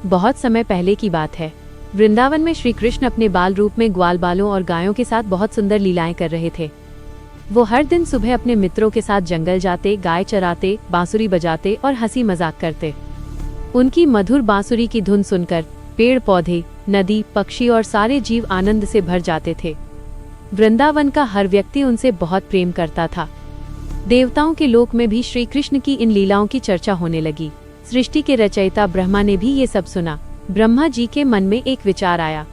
बहुत समय पहले की बात है। वृंदावन में श्री कृष्ण अपने बाल रूप में ग्वाल बालों और गायों के साथ बहुत सुंदर लीलाएं कर रहे थे। वो हर दिन सुबह अपने मित्रों के साथ जंगल जाते, गाय चराते, बांसुरी बजाते और हंसी मजाक करते। उनकी मधुर बांसुरी की धुन सुनकर पेड़ पौधे, नदी, पक्षी और सारे जीव आनंद से भर जाते थे। वृंदावन का हर व्यक्ति उनसे बहुत प्रेम करता था। देवताओं के लोक में भी श्री कृष्ण की इन लीलाओं की चर्चा होने लगी। सृष्टि के रचयिता ब्रह्मा ने भी ये सब सुना। ब्रह्मा जी के मन में एक विचार आया।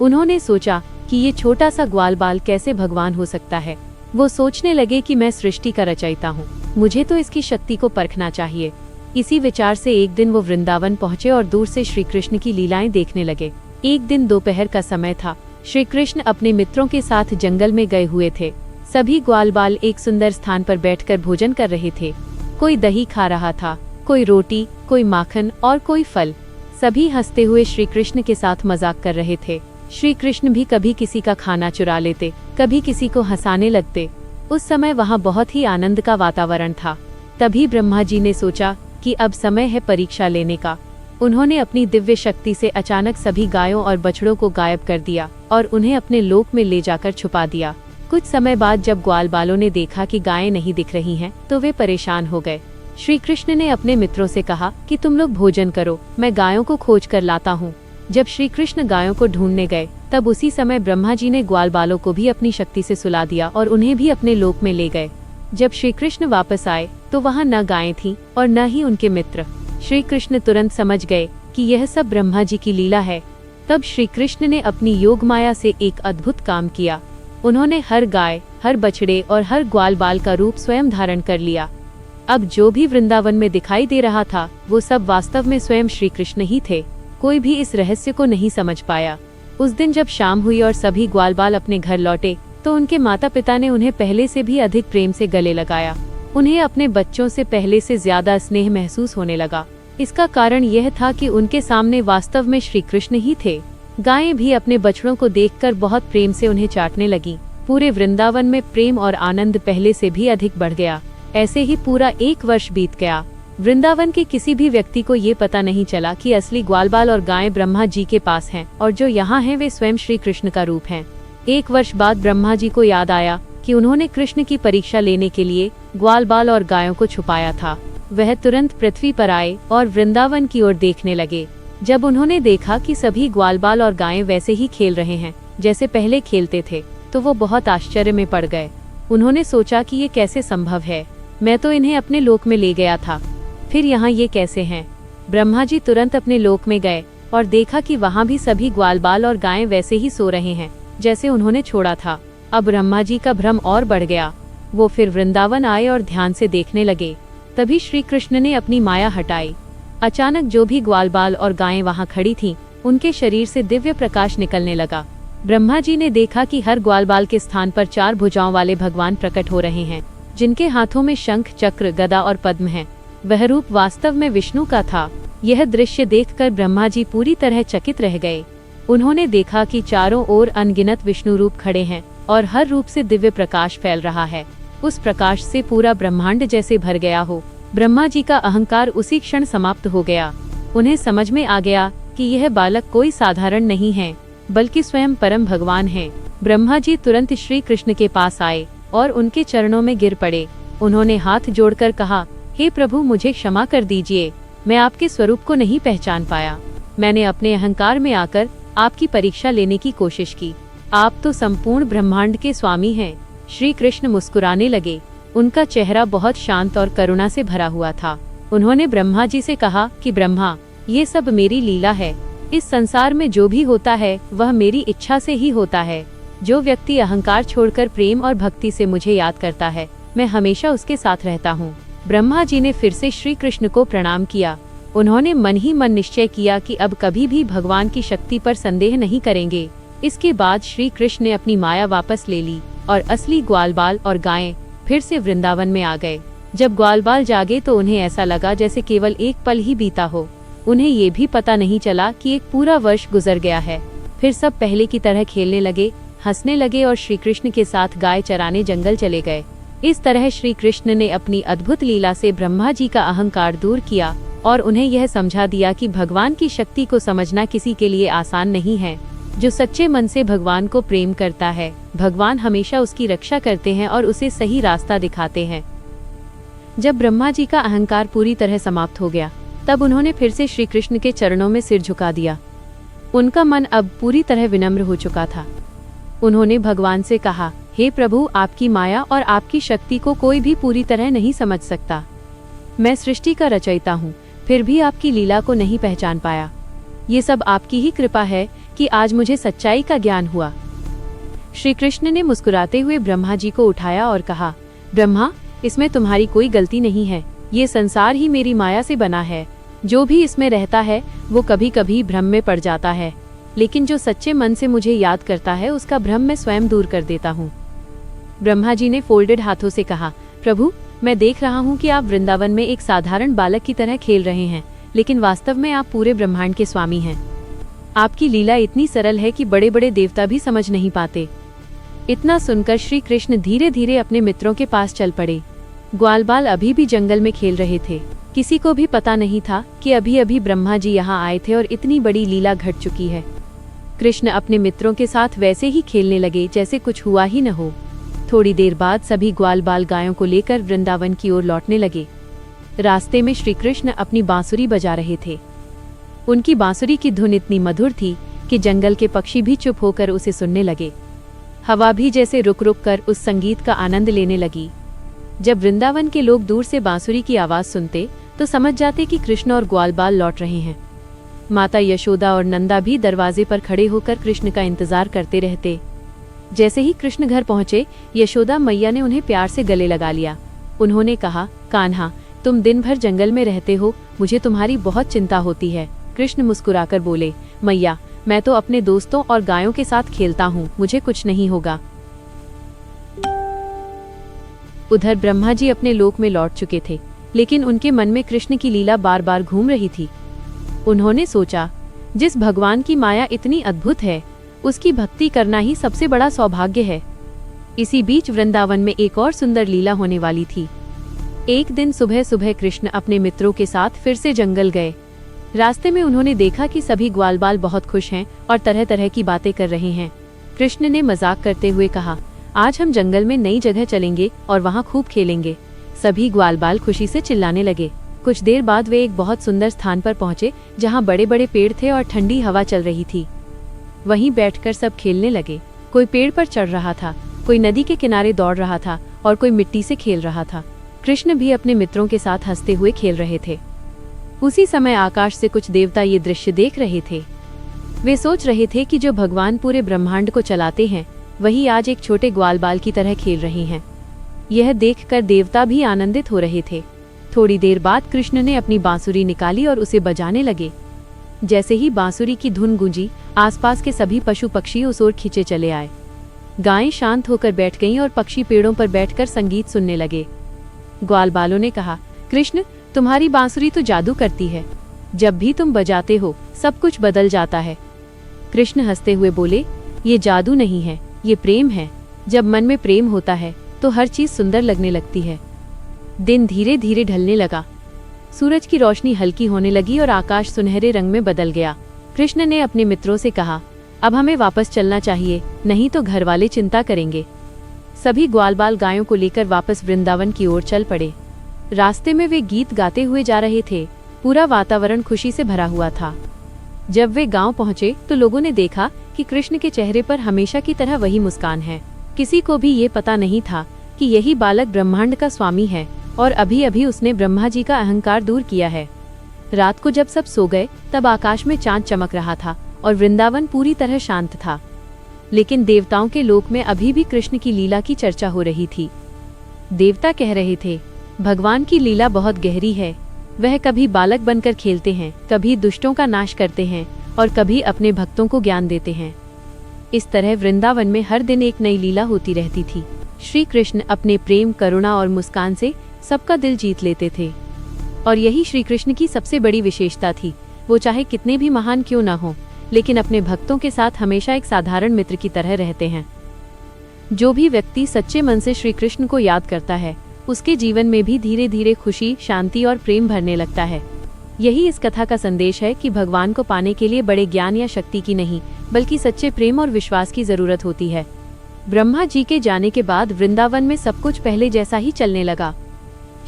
उन्होंने सोचा कि ये छोटा सा ग्वाल बाल कैसे भगवान हो सकता है। वो सोचने लगे कि मैं सृष्टि का रचयिता हूँ, मुझे तो इसकी शक्ति को परखना चाहिए। इसी विचार से एक दिन वो वृंदावन पहुँचे और दूर से श्री कृष्ण की लीलाएं देखने लगे। एक दिन दोपहर का समय था। श्री कृष्ण अपने मित्रों के साथ जंगल में गए हुए थे। सभी ग्वाल बाल एक सुंदर स्थान पर बैठकर भोजन कर रहे थे। कोई दही खा रहा था, कोई रोटी, कोई माखन और कोई फल। सभी हंसते हुए श्री कृष्ण के साथ मजाक कर रहे थे। श्री कृष्ण भी कभी किसी का खाना चुरा लेते, कभी किसी को हंसाने लगते। उस समय वहाँ बहुत ही आनंद का वातावरण था। तभी ब्रह्मा जी ने सोचा कि अब समय है परीक्षा लेने का। उन्होंने अपनी दिव्य शक्ति से अचानक सभी गायों और बछड़ों को गायब कर दिया और उन्हें अपने लोक में ले जाकर छुपा दिया। कुछ समय बाद जब ग्वाल बालों ने देखा कि गायें नहीं दिख रही हैं, तो वे परेशान हो गए। श्री कृष्ण ने अपने मित्रों से कहा कि तुम लोग भोजन करो, मैं गायों को खोज कर लाता हूँ। जब श्री कृष्ण गायों को ढूंढने गए, तब उसी समय ब्रह्मा जी ने ग्वाल बालों को भी अपनी शक्ति से सुला दिया और उन्हें भी अपने लोक में ले गए। जब श्री कृष्ण वापस आए तो वहाँ न गायें थीं और न ही उनके मित्र। श्री कृष्ण तुरंत समझ गए कि यह सब ब्रह्मा जी की लीला है। तब श्री कृष्ण ने अपनी योग माया से एक अद्भुत काम किया। उन्होंने हर गाय, हर बछड़े और हर ग्वाल बाल का रूप स्वयं धारण कर लिया। अब जो भी वृंदावन में दिखाई दे रहा था, वो सब वास्तव में स्वयं श्री कृष्ण ही थे। कोई भी इस रहस्य को नहीं समझ पाया। उस दिन जब शाम हुई और सभी ग्वाल बाल अपने घर लौटे, तो उनके माता पिता ने उन्हें पहले से भी अधिक प्रेम से गले लगाया। उन्हें अपने बच्चों से पहले से ज्यादा स्नेह महसूस होने लगा। इसका कारण यह था कि उनके सामने वास्तव में श्री कृष्ण ही थे। गायें भी अपने बछड़ों को देखकर बहुत प्रेम से उन्हें चाटने लगी। पूरे वृंदावन में प्रेम और आनंद पहले से भी अधिक बढ़ गया। ऐसे ही पूरा 1 वर्ष बीत गया। वृंदावन के किसी भी व्यक्ति को ये पता नहीं चला कि असली ग्वाल बाल और गायें ब्रह्मा जी के पास हैं और जो यहाँ हैं वे स्वयं श्री कृष्ण का रूप हैं। 1 वर्ष बाद ब्रह्मा जी को याद आया कि उन्होंने कृष्ण की परीक्षा लेने के लिए ग्वाल बाल और गायों को छुपाया था। वह तुरंत पृथ्वी पर आए और वृंदावन की ओर देखने लगे। जब उन्होंने देखा कि सभी ग्वाल बाल और गायें वैसे ही खेल रहे हैं जैसे पहले खेलते थे, तो वो बहुत आश्चर्य में पड़ गए। उन्होंने सोचा कि ये कैसे संभव है, मैं तो इन्हें अपने लोक में ले गया था, फिर यहाँ ये कैसे हैं? ब्रह्मा जी तुरंत अपने लोक में गए और देखा कि वहाँ भी सभी ग्वाल बाल और गायें वैसे ही सो रहे हैं जैसे उन्होंने छोड़ा था। अब ब्रह्मा जी का भ्रम और बढ़ गया। वो फिर वृंदावन आए और ध्यान से देखने लगे। तभी श्री कृष्ण ने अपनी माया हटाई। अचानक जो भी ग्वाल बाल और गायें वहाँ खड़ी थीं, उनके शरीर से दिव्य प्रकाश निकलने लगा। ब्रह्मा जी ने देखा कि हर ग्वाल बाल के स्थान पर 4 भुजाओं वाले भगवान प्रकट हो रहे हैं, जिनके हाथों में शंख, चक्र, गदा और पद्म हैं। वह रूप वास्तव में विष्णु का था। यह दृश्य देखकर ब्रह्मा जी पूरी तरह चकित रह गए। उन्होंने देखा कि चारों ओर अनगिनत विष्णु रूप खड़े हैं और हर रूप से दिव्य प्रकाश फैल रहा है। उस प्रकाश से पूरा ब्रह्मांड जैसे भर गया हो। ब्रह्मा जी का अहंकार उसी क्षण समाप्त हो गया। उन्हें समझ में आ गया कि यह बालक कोई साधारण नहीं है, बल्कि स्वयं परम भगवान है। ब्रह्मा जी तुरंत श्री कृष्ण के पास आए और उनके चरणों में गिर पड़े। उन्होंने हाथ जोड़कर कहा, हे प्रभु, मुझे क्षमा कर दीजिए, मैं आपके स्वरूप को नहीं पहचान पाया। मैंने अपने अहंकार में आकर आपकी परीक्षा लेने की कोशिश की। आप तो संपूर्ण ब्रह्मांड के स्वामी हैं। श्री कृष्ण मुस्कुराने लगे। उनका चेहरा बहुत शांत और करुणा से भरा हुआ था। उन्होंने ब्रह्मा जी से कहा कि ब्रह्मा, ये सब मेरी लीला है। इस संसार में जो भी होता है वह मेरी इच्छा से ही होता है। जो व्यक्ति अहंकार छोड़कर प्रेम और भक्ति से मुझे याद करता है, मैं हमेशा उसके साथ रहता हूँ। ब्रह्मा जी ने फिर से श्री कृष्ण को प्रणाम किया। उन्होंने मन ही मन निश्चय किया कि अब कभी भी भगवान की शक्ति पर संदेह नहीं करेंगे। इसके बाद श्री कृष्ण ने अपनी माया वापस ले ली और असली ग्वाल बाल और गायें फिर से वृंदावन में आ गए। जब ग्वाल बाल जागे तो उन्हें ऐसा लगा जैसे केवल एक पल ही बीता हो। उन्हें ये भी पता नहीं चला कि एक पूरा वर्ष गुजर गया है। फिर सब पहले की तरह खेलने लगे, हंसने लगे और श्री कृष्ण के साथ गाय चराने जंगल चले गए। इस तरह श्री कृष्ण ने अपनी अद्भुत लीला से ब्रह्मा जी का अहंकार दूर किया और उन्हें यह समझा दिया कि भगवान की शक्ति को समझना किसी के लिए आसान नहीं है। जो सच्चे मन से भगवान को प्रेम करता है, भगवान हमेशा उसकी रक्षा करते हैं और उसे सही रास्ता दिखाते हैं। जब ब्रह्मा जी का अहंकार पूरी तरह समाप्त हो गया, तब उन्होंने फिर से श्री कृष्ण के चरणों में सिर झुका दिया। उनका मन अब पूरी तरह विनम्र हो चुका था। उन्होंने भगवान से कहा, हे प्रभु, आपकी माया और आपकी शक्ति को कोई भी पूरी तरह नहीं समझ सकता। मैं सृष्टि का रचयिता हूँ, फिर भी आपकी लीला को नहीं पहचान पाया। ये सब आपकी ही कृपा है कि आज मुझे सच्चाई का ज्ञान हुआ। श्री कृष्ण ने मुस्कुराते हुए ब्रह्मा जी को उठाया और कहा, ब्रह्मा, इसमें तुम्हारी कोई गलती नहीं है। ये संसार ही मेरी माया से बना है। जो भी इसमें रहता है वो कभी कभी भ्रम में पड़ जाता है, लेकिन जो सच्चे मन से मुझे याद करता है उसका भ्रम मैं स्वयं दूर कर देता हूँ। ब्रह्मा जी ने फोल्डेड हाथों से कहा, प्रभु, मैं देख रहा हूँ कि आप वृंदावन में एक साधारण बालक की तरह खेल रहे हैं, लेकिन वास्तव में आप पूरे ब्रह्मांड के स्वामी हैं। आपकी लीला इतनी सरल है कि बड़े बड़े देवता भी समझ नहीं पाते। इतना सुनकर श्री कृष्ण धीरे धीरे अपने मित्रों के पास चल पड़े। ग्वालबाल अभी भी जंगल में खेल रहे थे। किसी को भी पता नहीं था कि अभी अभी ब्रह्मा जी यहाँ आए थे और इतनी बड़ी लीला घट चुकी है। कृष्ण अपने मित्रों के साथ वैसे ही खेलने लगे जैसे कुछ हुआ ही न हो। थोड़ी देर बाद सभी ग्वालबाल गायों को लेकर वृंदावन की ओर लौटने लगे। रास्ते में श्री कृष्ण अपनी बांसुरी बजा रहे थे। उनकी बांसुरी की धुन इतनी मधुर थी कि जंगल के पक्षी भी चुप होकर उसे सुनने लगे। हवा भी जैसे रुक रुक कर उस संगीत का आनंद लेने लगी। जब वृंदावन के लोग दूर से बांसुरी की आवाज सुनते तो समझ जाते कि कृष्ण और ग्वालबाल लौट रहे हैं। माता यशोदा और नंदा भी दरवाजे पर खड़े होकर कृष्ण का इंतजार करते रहते। जैसे ही कृष्ण घर पहुंचे, यशोदा मैया ने उन्हें प्यार से गले लगा लिया। उन्होंने कहा, कान्हा, तुम दिन भर जंगल में रहते हो, मुझे तुम्हारी बहुत चिंता होती है। कृष्ण मुस्कुराकर बोले, मैया, मैं तो अपने दोस्तों और गायों के साथ खेलता हूँ, मुझे कुछ नहीं होगा। उधर ब्रह्मा जी अपने लोक में लौट चुके थे, लेकिन उनके मन में कृष्ण की लीला बार बार घूम रही थी। उन्होंने सोचा, जिस भगवान की माया इतनी अद्भुत है, उसकी भक्ति करना ही सबसे बड़ा सौभाग्य है। इसी बीच वृंदावन में एक और सुंदर लीला होने वाली थी। एक दिन सुबह सुबह कृष्ण अपने मित्रों के साथ फिर से जंगल गए। रास्ते में उन्होंने देखा कि सभी ग्वालबाल बहुत खुश हैं और तरह तरह की बातें कर रहे हैं। कृष्ण ने मजाक करते हुए कहा, आज हम जंगल में नई जगह चलेंगे और वहाँ खूब खेलेंगे। सभी ग्वालबाल खुशी से चिल्लाने लगे। कुछ देर बाद वे एक बहुत सुंदर स्थान पर पहुँचे, जहाँ बड़े बड़े पेड़ थे और ठंडी हवा चल रही थी। वहीं बैठकर सब खेलने लगे। कोई पेड़ पर चढ़ रहा था, कोई नदी के किनारे दौड़ रहा था और कोई मिट्टी से खेल रहा था। कृष्ण भी अपने मित्रों के साथ हंसते हुए खेल रहे थे। उसी समय आकाश से कुछ देवता ये दृश्य देख रहे थे। वे सोच रहे थे कि जो भगवान पूरे ब्रह्मांड को चलाते हैं, वही आज एक छोटे ग्वालबाल की तरह खेल रहे हैं। यह देखकर देवता भी आनंदित हो रहे थे। थोड़ी देर बाद कृष्ण ने अपनी बांसुरी निकाली और उसे बजाने लगे। जैसे ही बांसुरी की धुन गूंजी, आसपास के सभी पशु पक्षी उस ओर खींचे चले आए। गायें शांत होकर बैठ गईं और पक्षी पेड़ों पर बैठकर संगीत सुनने लगे। ग्वालबालों ने कहा, कृष्ण, तुम्हारी बांसुरी तो जादू करती है। जब भी तुम बजाते हो, सब कुछ बदल जाता है। कृष्ण हंसते हुए बोले, ये जादू नहीं है, ये प्रेम है। जब मन में प्रेम होता है तो हर चीज सुंदर लगने लगती है। दिन धीरे धीरे ढलने लगा। सूरज की रोशनी हल्की होने लगी और आकाश सुनहरे रंग में बदल गया। कृष्ण ने अपने मित्रों से कहा, अब हमें वापस चलना चाहिए, नहीं तो घर वाले चिंता करेंगे। सभी ग्वालबाल गायों को लेकर वापस वृंदावन की ओर चल पड़े। रास्ते में वे गीत गाते हुए जा रहे थे। पूरा वातावरण खुशी से भरा हुआ था। जब वे गांव पहुंचे तो लोगों ने देखा कि कृष्ण के चेहरे पर हमेशा की तरह वही मुस्कान है। किसी को भी ये पता नहीं था कि यही बालक ब्रह्मांड का स्वामी है और अभी अभी उसने ब्रह्मा जी का अहंकार दूर किया है। रात को जब सब सो गए, तब आकाश में चांद चमक रहा था और वृंदावन पूरी तरह शांत था। लेकिन देवताओं के लोक में अभी भी कृष्ण की लीला की चर्चा हो रही थी। देवता कह रहे थे, भगवान की लीला बहुत गहरी है। वह कभी बालक बनकर खेलते हैं, कभी दुष्टों का नाश करते हैं और कभी अपने भक्तों को ज्ञान देते हैं। इस तरह वृंदावन में हर दिन एक नई लीला होती रहती थी। श्री कृष्ण अपने प्रेम, करुणा और मुस्कान से सबका दिल जीत लेते थे और यही श्री कृष्ण की सबसे बड़ी विशेषता थी। वो चाहे कितने भी महान क्यों न हो, लेकिन अपने भक्तों के साथ हमेशा एक साधारण मित्र की तरह रहते हैं। जो भी व्यक्ति सच्चे मन से श्री कृष्ण को याद करता है, उसके जीवन में भी धीरे धीरे खुशी, शांति और प्रेम भरने लगता है। यही इस कथा का संदेश है कि भगवान को पाने के लिए बड़े ज्ञान या शक्ति की नहीं, बल्कि सच्चे प्रेम और विश्वास की जरूरत होती है। ब्रह्मा जी के जाने के बाद वृंदावन में सब कुछ पहले जैसा ही चलने लगा।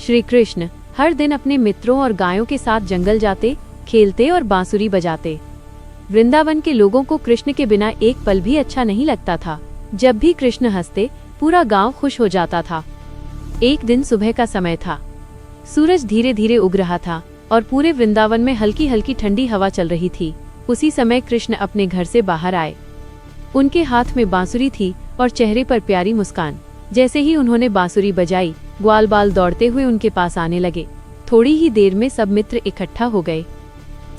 श्री कृष्ण हर दिन अपने मित्रों और गायों के साथ जंगल जाते, खेलते और बांसुरी बजाते। वृंदावन के लोगों को कृष्ण के बिना एक पल भी अच्छा नहीं लगता था। जब भी कृष्ण हंसते, पूरा गांव खुश हो जाता था। एक दिन सुबह का समय था। सूरज धीरे धीरे उग रहा था और पूरे वृंदावन में हल्की हल्की ठंडी हवा चल रही थी। उसी समय कृष्ण अपने घर से बाहर आए। उनके हाथ में बांसुरी थी और चेहरे पर प्यारी मुस्कान। जैसे ही उन्होंने बांसुरी बजाई, ग्वाल बाल दौड़ते हुए उनके पास आने लगे। थोड़ी ही देर में सब मित्र इकट्ठा हो गए।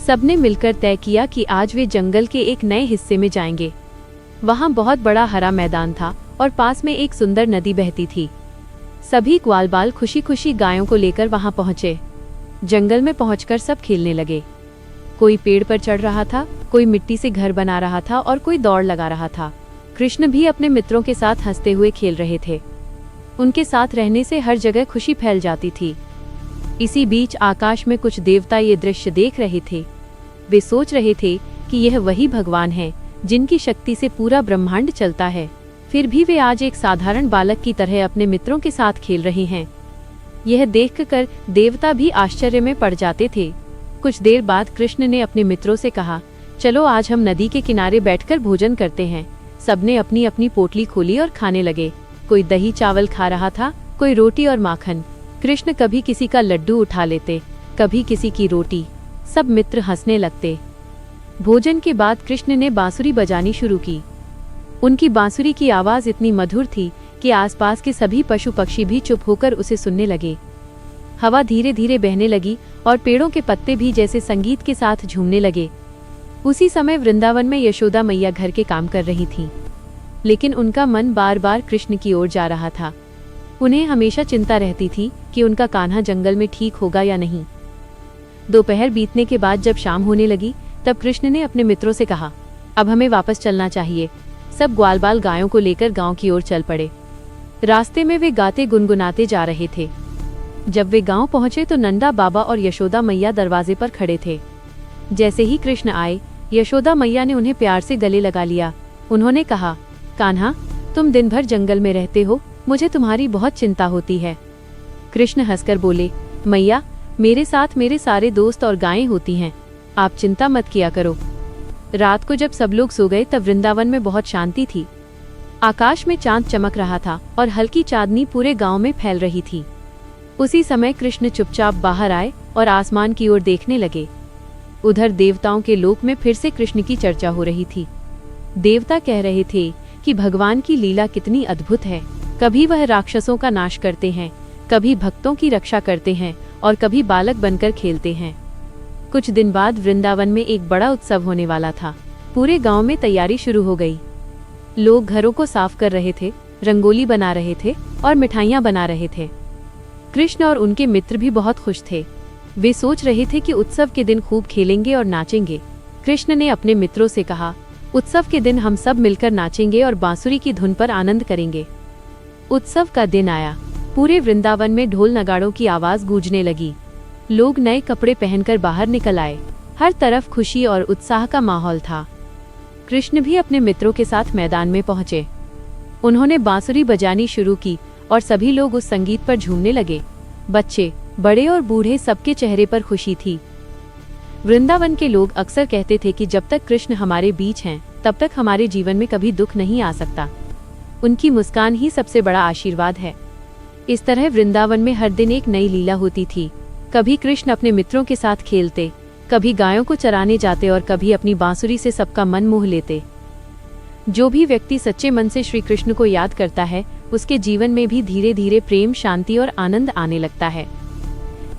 सबने मिलकर तय किया कि आज वे जंगल के एक नए हिस्से में जाएंगे। वहाँ बहुत बड़ा हरा मैदान था और पास में एक सुंदर नदी बहती थी। सभी ग्वाल बाल खुशी खुशी गायों को लेकर वहाँ पहुँचे। जंगल में पहुंचकर सब खेलने लगे। कोई पेड़ पर चढ़ रहा था, कोई मिट्टी से घर बना रहा था और कोई दौड़ लगा रहा था। कृष्ण भी अपने मित्रों के साथ हंसते हुए खेल रहे थे। उनके साथ रहने से हर जगह खुशी फैल जाती थी। इसी बीच आकाश में कुछ देवता ये दृश्य देख रहे थे। वे सोच रहे थे कि यह वही भगवान है जिनकी शक्ति से पूरा ब्रह्मांड चलता है। फिर भी वे आज एक साधारण बालक की तरह अपने मित्रों के साथ खेल रहे हैं। यह देखकर देवता भी आश्चर्य में पड़ जाते थे। कुछ देर बाद कृष्ण ने अपने मित्रों से कहा, चलो आज हम नदी के किनारे बैठकर भोजन करते हैं। सबने अपनी अपनी पोटली खोली और खाने लगे। कोई दही चावल खा रहा था, कोई रोटी और माखन। कृष्ण कभी किसी का लड्डू उठा लेते, कभी किसी की रोटी। सब मित्र हंसने लगते। भोजन के बाद कृष्ण ने बांसुरी बजानी शुरू की। उनकी बांसुरी की आवाज इतनी मधुर थी कि आसपास के सभी पशु पक्षी भी चुप होकर उसे सुनने लगे। हवा धीरे धीरे बहने लगी और पेड़ों के पत्ते भी जैसे संगीत के साथ झूमने लगे। उसी समय वृंदावन में यशोदा मैया घर के काम कर रही थीं, लेकिन उनका मन बार बार कृष्ण की ओर जा रहा था। उन्हें हमेशा चिंता रहती थी कि उनका कान्हा जंगल में ठीक होगा या नहीं। दोपहर बीतने के बाद जब शाम होने लगी, तब कृष्ण ने अपने मित्रों से कहा, अब हमें वापस चलना चाहिए। सब ग्वाल बाल गायों को लेकर गांव की ओर चल पड़े। रास्ते में वे गाते गुनगुनाते जा रहे थे। जब वे गांव पहुंचे तो नंदा बाबा और यशोदा मैया दरवाजे पर खड़े थे। जैसे ही कृष्ण आए, यशोदा मैया ने उन्हें प्यार से गले लगा लिया। उन्होंने कहा, कान्हा, तुम दिन भर जंगल में रहते हो, मुझे तुम्हारी बहुत चिंता होती है। कृष्ण हंसकर बोले, मैया, मेरे साथ मेरे सारे दोस्त और गायें होती हैं, आप चिंता मत किया करो। रात को जब सब लोग सो गए तब वृंदावन में बहुत शांति थी। आकाश में चांद चमक रहा था और हल्की चांदनी पूरे गांव में फैल रही थी। उसी समय कृष्ण चुपचाप बाहर आए और आसमान की ओर देखने लगे। उधर देवताओं के लोक में फिर से कृष्ण की चर्चा हो रही थी। देवता कह रहे थे कि भगवान की लीला कितनी अद्भुत है। कभी वह राक्षसों का नाश करते हैं, कभी भक्तों की रक्षा करते हैं और कभी बालक बनकर खेलते हैं। कुछ दिन बाद वृंदावन में एक बड़ा उत्सव होने वाला था। पूरे गांव में तैयारी शुरू हो गई। लोग घरों को साफ कर रहे थे, रंगोली बना रहे थे और मिठाइयाँ बना रहे थे। कृष्ण और उनके मित्र भी बहुत खुश थे। वे सोच रहे थे कि उत्सव के दिन खूब खेलेंगे और नाचेंगे। कृष्ण ने अपने मित्रों से कहा, उत्सव के दिन हम सब मिलकर नाचेंगे और बांसुरी की धुन पर आनंद करेंगे। उत्सव का दिन आया। पूरे वृंदावन में ढोल नगाड़ों की आवाज गूंजने लगी। लोग नए कपड़े पहनकर बाहर निकल आए। हर तरफ खुशी और उत्साह का माहौल था। कृष्ण भी अपने मित्रों के साथ मैदान में पहुंचे। उन्होंने बांसुरी बजानी शुरू की और सभी लोग उस संगीत पर झूमने लगे। बच्चे, बड़े और बूढ़े, सबके चेहरे पर खुशी थी। वृंदावन के लोग अक्सर कहते थे कि जब तक कृष्ण हमारे बीच हैं, तब तक हमारे जीवन में कभी दुख नहीं आ सकता। उनकी मुस्कान ही सबसे बड़ा आशीर्वाद है। इस तरह वृंदावन में हर दिन एक नई लीला होती थी। कभी कृष्ण अपने मित्रों के साथ खेलते, कभी गायों को चराने जाते और कभी अपनी बांसुरी से सबका मन मोह लेते। जो भी व्यक्ति सच्चे मन से श्री कृष्ण को याद करता है, उसके जीवन में भी धीरे धीरे प्रेम, शांति और आनंद आने लगता है।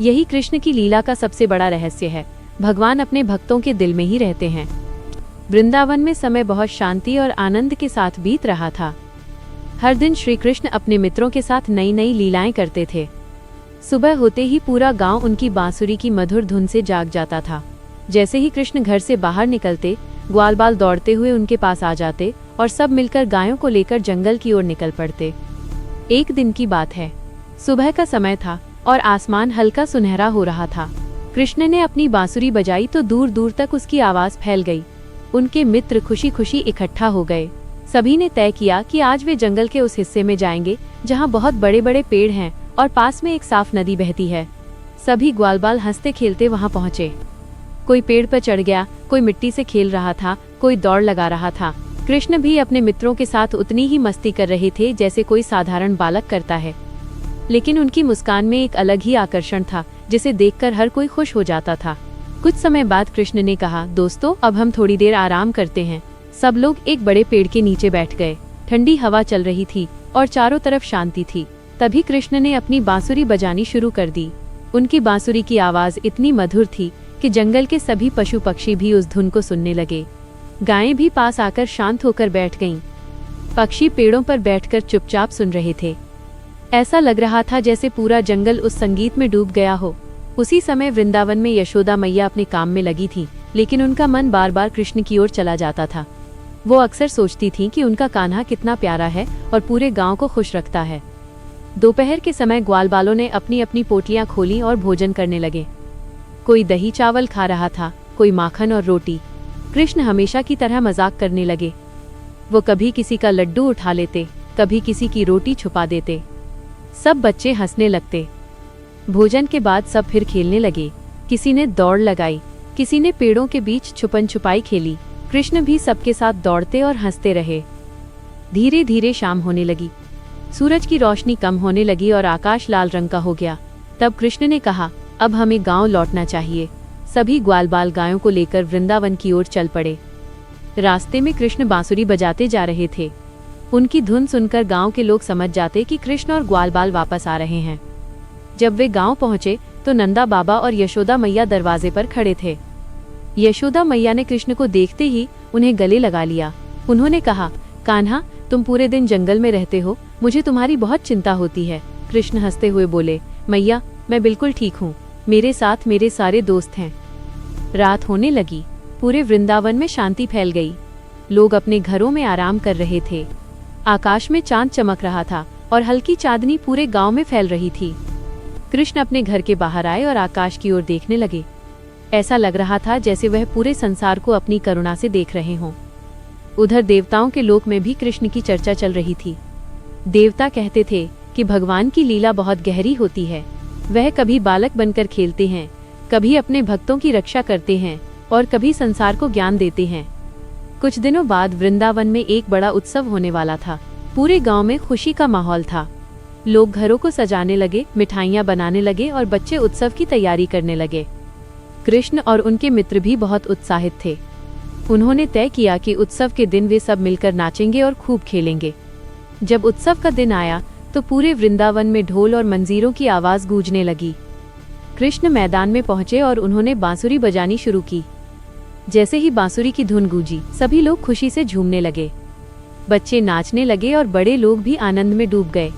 यही कृष्ण की लीला का सबसे बड़ा रहस्य है। भगवान अपने भक्तों के दिल में ही रहते हैं। वृंदावन में समय बहुत शांति और आनंद के साथ बीत रहा था। हर दिन श्री कृष्ण अपने मित्रों के साथ नई नई लीलाएं करते थे। सुबह होते ही पूरा गांव उनकी बांसुरी की मधुर धुन से जाग जाता था। जैसे ही कृष्ण घर से बाहर निकलते, ग्वाल बाल दौड़ते हुए उनके पास आ जाते और सब मिलकर गायों को लेकर जंगल की ओर निकल पड़ते। एक दिन की बात है। सुबह का समय था और आसमान हल्का सुनहरा हो रहा था। कृष्ण ने अपनी बांसुरी बजाई तो दूर दूर तक उसकी आवाज फैल गई। उनके मित्र खुशी खुशी इकट्ठा हो गए। सभी ने तय किया कि आज वे जंगल के उस हिस्से में जाएंगे जहाँ बहुत बड़े बड़े पेड़ हैं और पास में एक साफ नदी बहती है। सभी ग्वालबाल हंसते खेलते वहाँ पहुँचे। कोई पेड़ पर चढ़ गया, कोई मिट्टी से खेल रहा था, कोई दौड़ लगा रहा था। कृष्ण भी अपने मित्रों के साथ उतनी ही मस्ती कर रहे थे जैसे कोई साधारण बालक करता है, लेकिन उनकी मुस्कान में एक अलग ही आकर्षण था जिसे देखकर हर कोई खुश हो जाता था। कुछ समय बाद कृष्ण ने कहा, दोस्तों अब हम थोड़ी देर आराम करते हैं। सब लोग एक बड़े पेड़ के नीचे बैठ गए। ठंडी हवा चल रही थी और चारों तरफ शांति थी। तभी कृष्ण ने अपनी बांसुरी बजानी शुरू कर दी। उनकी बांसुरी की आवाज इतनी मधुर थी कि जंगल के सभी पशु पक्षी भी उस धुन को सुनने लगे। गायें भी पास आकर शांत होकर बैठ गईं। पक्षी पेड़ों पर बैठकर चुपचाप सुन रहे थे। ऐसा लग रहा था जैसे पूरा जंगल उस संगीत में डूब गया हो। उसी समय वृंदावन में यशोदा मैया अपने काम में लगी थी, लेकिन उनका मन बार बार कृष्ण की ओर चला जाता था। वो अक्सर सोचती थीं कि उनका कान्हा कितना प्यारा है और पूरे गांव को खुश रखता है। दोपहर के समय ग्वालबालों ने अपनी अपनी पोटलियां खोली और भोजन करने लगे। कोई दही चावल खा रहा था, कोई माखन और रोटी। कृष्ण हमेशा की तरह मजाक करने लगे। वो कभी किसी का लड्डू उठा लेते, कभी किसी की रोटी छुपा देते। सब बच्चे हंसने लगते। भोजन के बाद सब फिर खेलने लगे। किसी ने दौड़ लगाई, किसी ने पेड़ों के बीच छुपन छुपाई खेली। कृष्ण भी सबके साथ दौड़ते और हंसते रहे। धीरे धीरे शाम होने लगी। सूरज की रोशनी कम होने लगी और आकाश लाल रंग का हो गया। तब कृष्ण ने कहा, अब हमें गांव लौटना चाहिए। सभी ग्वालबाल गायों को लेकर वृंदावन की ओर चल पड़े। रास्ते में कृष्ण बांसुरी बजाते जा रहे थे। उनकी धुन सुनकर गांव के लोग समझ जाते कि कृष्ण और ग्वालबाल वापस आ रहे हैं। जब वे गांव पहुंचे तो नंदा बाबा और यशोदा मैया दरवाजे पर खड़े थे। यशोदा मैया ने कृष्ण को देखते ही उन्हें गले लगा लिया। उन्होंने कहा, कान्हा, तुम पूरे दिन जंगल में रहते हो, मुझे तुम्हारी बहुत चिंता होती है। कृष्ण हंसते हुए बोले, मैया, मैं बिल्कुल ठीक हूँ। मेरे साथ मेरे सारे दोस्त हैं। रात होने लगी। पूरे वृंदावन में शांति फैल गई। लोग अपने घरों में आराम कर रहे थे। आकाश में चांद चमक रहा था और हल्की चांदनी पूरे गांव में फैल रही थी। कृष्ण अपने घर के बाहर आए और आकाश की ओर देखने लगे। ऐसा लग रहा था जैसे वह पूरे संसार को अपनी करुणा से देख रहे हों। उधर देवताओं के लोक में भी कृष्ण की चर्चा चल रही थी। देवता कहते थे कि भगवान की लीला बहुत गहरी होती है। वह कभी बालक बनकर खेलते हैं, कभी अपने भक्तों की रक्षा करते हैं और कभी संसार को ज्ञान देते हैं। कुछ दिनों बाद वृंदावन में एक बड़ा उत्सव होने वाला था। पूरे गांव में खुशी का माहौल था। लोग घरों को सजाने लगे, मिठाइयाँ बनाने लगे और बच्चे उत्सव की तैयारी करने लगे। कृष्ण और उनके मित्र भी बहुत उत्साहित थे। उन्होंने तय किया कि उत्सव के दिन वे सब मिलकर नाचेंगे और खूब खेलेंगे। जब उत्सव का दिन आया तो पूरे वृंदावन में ढोल और मंजीरों की आवाज गूंजने लगी। कृष्ण मैदान में पहुंचे और उन्होंने बांसुरी बजानी शुरू की। जैसे ही बांसुरी की धुन गूंजी, सभी लोग खुशी से झूमने लगे। बच्चे नाचने लगे और बड़े लोग भी आनंद में डूब गए।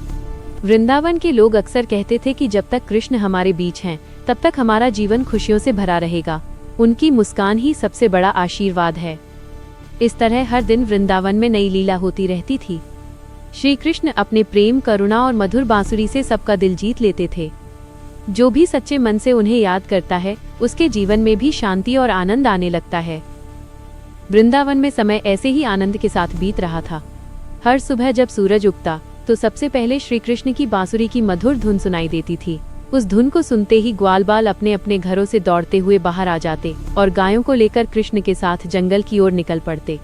वृंदावन के लोग अक्सर कहते थे कि जब तक कृष्ण हमारे बीच हैं, तब तक हमारा जीवन खुशियों से भरा रहेगा। उनकी मुस्कान ही सबसे बड़ा आशीर्वाद है। इस तरह हर दिन वृंदावन में नई लीला होती रहती थी। श्री कृष्ण अपने प्रेम, करुणा और मधुर बांसुरी से सबका दिल जीत लेते थे। जो भी सच्चे मन से उन्हें याद करता है, उसके जीवन में भी शांति और आनंद आने लगता है। वृंदावन में समय ऐसे ही आनंद के साथ बीत रहा था। हर सुबह जब सूरज उगता तो सबसे पहले श्री कृष्ण की बांसुरी की मधुर धुन सुनाई देती थी। उस धुन को सुनते ही ग्वालबाल अपने अपने घरों से दौड़ते हुए बाहर आ जाते और गायों को लेकर कृष्ण के साथ जंगल की ओर निकल पड़ते।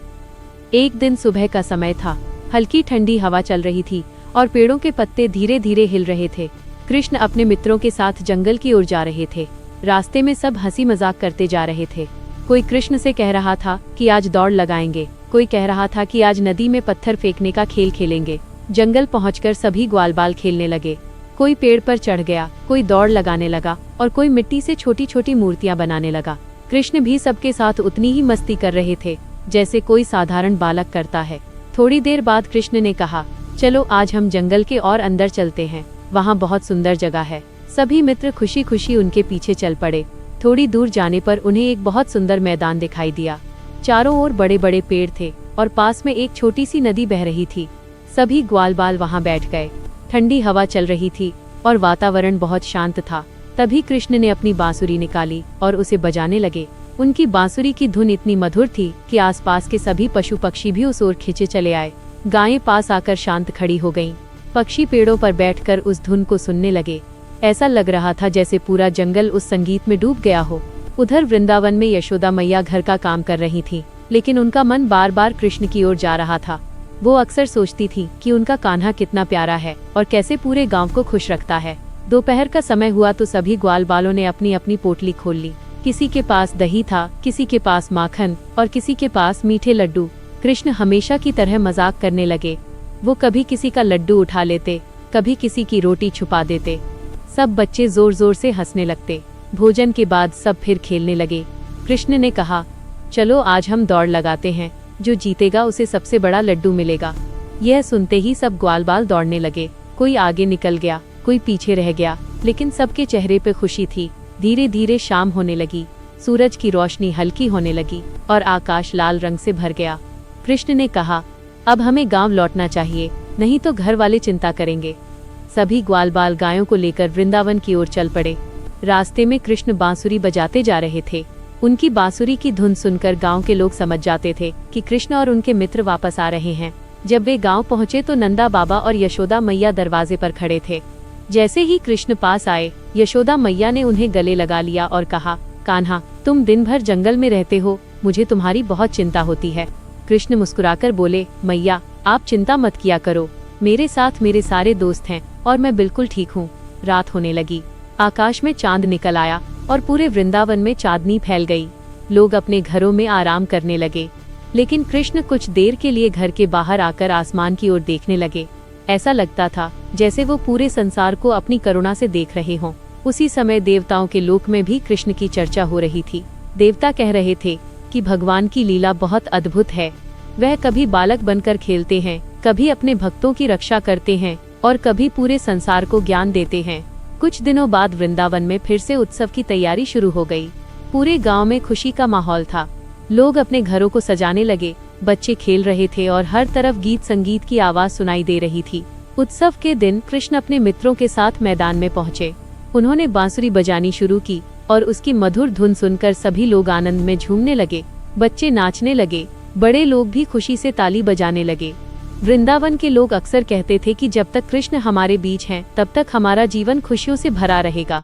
एक दिन सुबह का समय था। हल्की ठंडी हवा चल रही थी और पेड़ों के पत्ते धीरे धीरे हिल रहे थे। कृष्ण अपने मित्रों के साथ जंगल की ओर जा रहे थे। रास्ते में सब हंसी मजाक करते जा रहे थे। कोई कृष्ण से कह रहा था कि आज दौड़ लगाएंगे, कोई कह रहा था कि आज नदी में पत्थर फेंकने का खेल खेलेंगे। जंगल पहुंचकर सभी ग्वालबाल खेलने लगे। कोई पेड़ पर चढ़ गया, कोई दौड़ लगाने लगा और कोई मिट्टी से छोटी छोटी मूर्तियां बनाने लगा। कृष्ण भी सबके साथ उतनी ही मस्ती कर रहे थे जैसे कोई साधारण बालक करता है। थोड़ी देर बाद कृष्ण ने कहा, चलो आज हम जंगल के और अंदर चलते हैं, वहाँ बहुत सुंदर जगह है। सभी मित्र खुशी खुशी उनके पीछे चल पड़े। थोड़ी दूर जाने पर उन्हें एक बहुत सुंदर मैदान दिखाई दिया। चारों ओर बड़े बड़े पेड़ थे और पास में एक छोटी सी नदी बह रही थी। सभी ग्वालबाल वहाँ बैठ गए। ठंडी हवा चल रही थी और वातावरण बहुत शांत था। तभी कृष्ण ने अपनी बांसुरी निकाली और उसे बजाने लगे। उनकी बांसुरी की धुन इतनी मधुर थी कि आसपास के सभी पशु पक्षी भी उस ओर खिंचे चले आए। गायें पास आकर शांत खड़ी हो गईं। पक्षी पेड़ों पर बैठकर उस धुन को सुनने लगे। ऐसा लग रहा था जैसे पूरा जंगल उस संगीत में डूब गया हो। उधर वृंदावन में यशोदा मैया घर का काम कर रही थी, लेकिन उनका मन बार बार कृष्ण की ओर जा रहा था। वो अक्सर सोचती थी कि उनका कान्हा कितना प्यारा है और कैसे पूरे गांव को खुश रखता है। दोपहर का समय हुआ तो सभी ग्वालबालों ने अपनी अपनी पोटली खोल ली। किसी के पास दही था, किसी के पास माखन और किसी के पास मीठे लड्डू। कृष्ण हमेशा की तरह मजाक करने लगे। वो कभी किसी का लड्डू उठा लेते, कभी किसी की रोटी छुपा देते। सब बच्चे जोर जोर से हंसने लगते। भोजन के बाद सब फिर खेलने लगे। कृष्ण ने कहा, चलो आज हम दौड़ लगाते हैं, जो जीतेगा उसे सबसे बड़ा लड्डू मिलेगा। यह सुनते ही सब ग्वालबाल दौड़ने लगे। कोई आगे निकल गया, कोई पीछे रह गया, लेकिन सबके चेहरे पे खुशी थी। धीरे धीरे शाम होने लगी। सूरज की रोशनी हल्की होने लगी और आकाश लाल रंग से भर गया। कृष्ण ने कहा, अब हमें गांव लौटना चाहिए, नहीं तो घर वाले चिंता करेंगे। सभी ग्वालबाल गायों को लेकर वृंदावन की ओर चल पड़े। रास्ते में कृष्ण बांसुरी बजाते जा रहे थे। उनकी बांसुरी की धुन सुनकर गांव के लोग समझ जाते थे कि कृष्ण और उनके मित्र वापस आ रहे हैं। जब वे गांव पहुंचे तो नंदा बाबा और यशोदा मैया दरवाजे पर खड़े थे। जैसे ही कृष्ण पास आए, यशोदा मैया ने उन्हें गले लगा लिया और कहा, कान्हा, तुम दिन भर जंगल में रहते हो, मुझे तुम्हारी बहुत चिंता होती है। कृष्ण मुस्कुराकर बोले, मैया, आप चिंता मत किया करो, मेरे साथ मेरे सारे दोस्त हैं और मैं बिल्कुल ठीक हूँ। रात होने लगी। आकाश में चांद निकल आया और पूरे वृंदावन में चांदनी फैल गई। लोग अपने घरों में आराम करने लगे, लेकिन कृष्ण कुछ देर के लिए घर के बाहर आकर आसमान की ओर देखने लगे। ऐसा लगता था जैसे वो पूरे संसार को अपनी करुणा से देख रहे हों। उसी समय देवताओं के लोक में भी कृष्ण की चर्चा हो रही थी। देवता कह रहे थे कि भगवान की लीला बहुत अद्भुत है। वह कभी बालक बनकर खेलते हैं, कभी अपने भक्तों की रक्षा करते हैं और कभी पूरे संसार को ज्ञान देते हैं। कुछ दिनों बाद वृंदावन में फिर से उत्सव की तैयारी शुरू हो गई। पूरे गांव में खुशी का माहौल था। लोग अपने घरों को सजाने लगे, बच्चे खेल रहे थे और हर तरफ गीत संगीत की आवाज सुनाई दे रही थी। उत्सव के दिन कृष्ण अपने मित्रों के साथ मैदान में पहुंचे। उन्होंने बांसुरी बजानी शुरू की और उसकी मधुर धुन सुनकर सभी लोग आनंद में झूमने लगे। बच्चे नाचने लगे, बड़े लोग भी खुशी से ताली बजाने लगे। वृंदावन के लोग अक्सर कहते थे कि जब तक कृष्ण हमारे बीच हैं, तब तक हमारा जीवन खुशियों से भरा रहेगा।